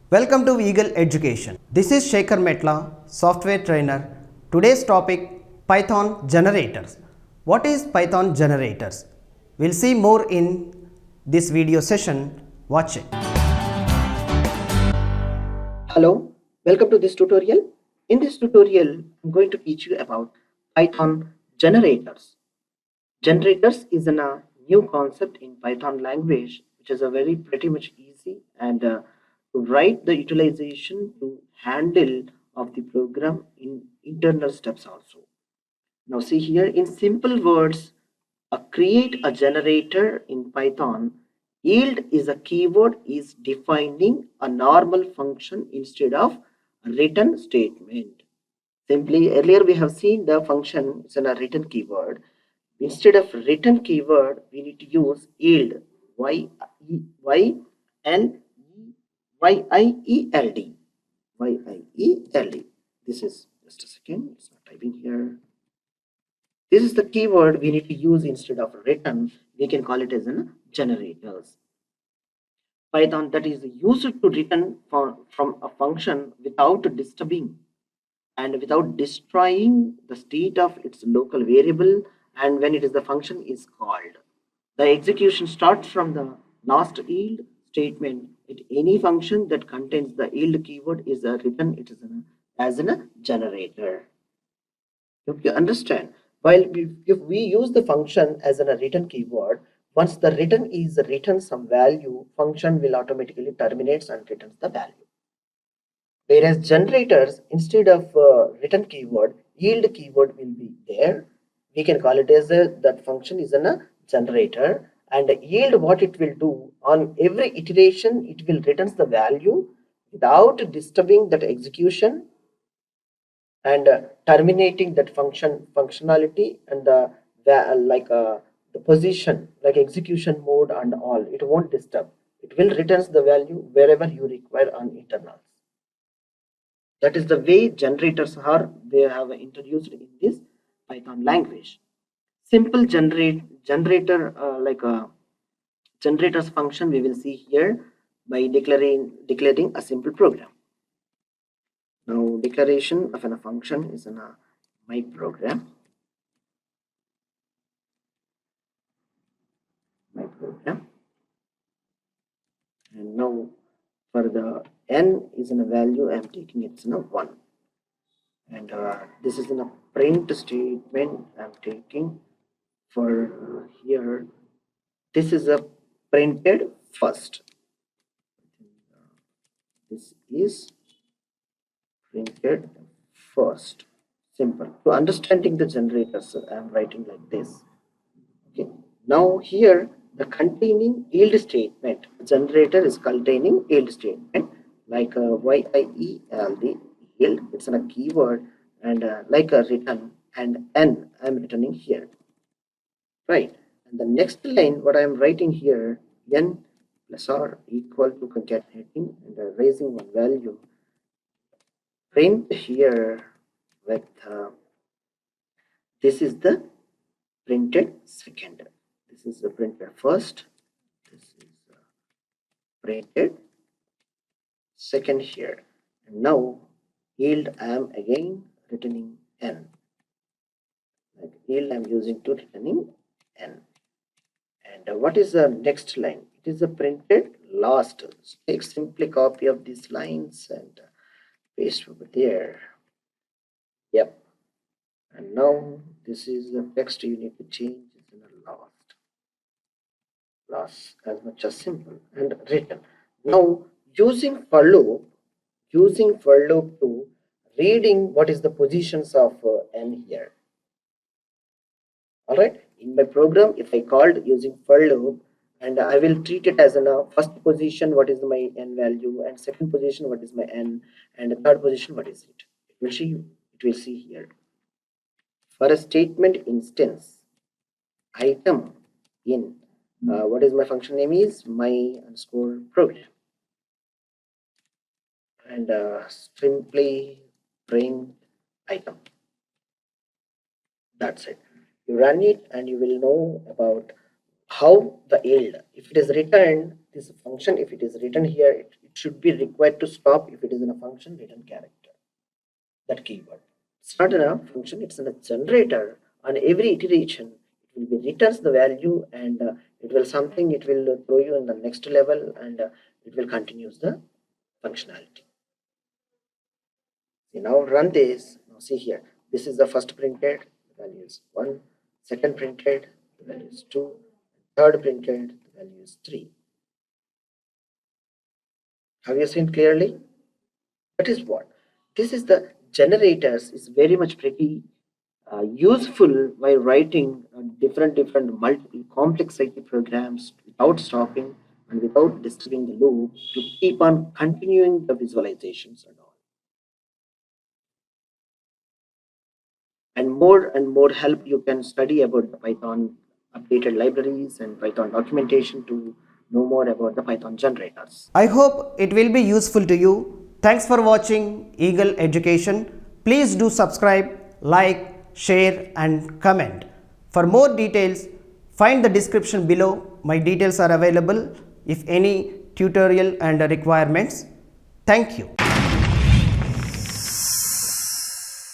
Welcome to Eagle Education. This is Sekhar Metla, software trainer. Today's topic, Python generators. What is Python generators? We'll see more in this video session. Watch it. Hello, welcome to this tutorial. In this tutorial, I'm going to teach you about Python generators. Generators is a new concept in Python language, which is a very pretty much easy and to write the utilization to handle of the program in internal steps also. Now see here in simple words, create a generator in Python. Yield is a keyword is defining a normal function instead of a written statement. Simply earlier we have seen the function is a written keyword. Instead of written keyword, we need to use yield. Y-I-E-L-D. Y-I-E-L-D. This is just a second. It's not typing here. This is the keyword we need to use instead of written. We can call it as a generators. Python that is used to return from a function without disturbing and without destroying the state of its local variable, and when it is the function is called. The execution starts from the last yield statement. Any function that contains the yield keyword is written it is as a generator. Hope you understand. If we use the function as a written keyword, once the return is written some value, function will automatically terminates and returns the value. Whereas generators, instead of written keyword, yield keyword will be there. We can call it as that function is a generator, and yield what it will do on every iteration, it will returns the value without disturbing that execution and terminating that functionality and the position like execution mode and all. It won't disturb. It will returns the value wherever you require on internals. That is the way generators are they have introduced in this Python language. Simple generator like a generators function we will see here by declaring a simple program. Now declaration of a function is in a my program. And now for the n is in a value I'm taking it's in a 1, and this is in a print statement I'm taking for here. This is a printed first. This is printed first. Simple. To understanding the generators, I'm writing like this. Okay. Now here the containing yield statement. Generator is containing yield statement like YIELD yield. It's a keyword and like a return and n I'm returning here. Right. And the next line what I'm writing here n plus or equal to concatenating and raising one value. Print here with this is the printed second. This is the printed first. This is printed second here. And now yield I am again returning n. Like yield I am using to returning n. And what is the next line? It is a printed last. So take simply copy of these lines and paste over there. Yep. And now this is the text you need to change is in a last as much as simple and written. Now using for loop to reading what is the positions of n here. All right, in my program if I called using for loop, and I will treat it as a first position what is my n value, and second position what is my n, and third position what is it. It will see here. For a statement instance item in what is my function name is my underscore program, and simply print item. That's it. You run it and you will know about how the yield, if it is returned this function, if it is written here, it should be required to stop if it is in a function return character, that keyword. It's not in a function, it's in a generator. On every iteration, it will be returns the value, and it will throw you in the next level, and it will continue the functionality. You now run this. Now see here, this is the first printed, the value is 1, second printed, the value is 2, third printed, the value is 3. Have you seen clearly? That is what? This is the generators is very much pretty useful while writing different multiple complex IT programs without stopping and without disturbing the loop to keep on continuing the visualizations and all. And more help you can study about the Python updated libraries and Python documentation to know more about the Python generators. I hope it will be useful to you. Thanks for watching Eagle Education. Please do subscribe, like, share and comment. For more details, find the description below. My details are available if any tutorial and requirements. Thank you.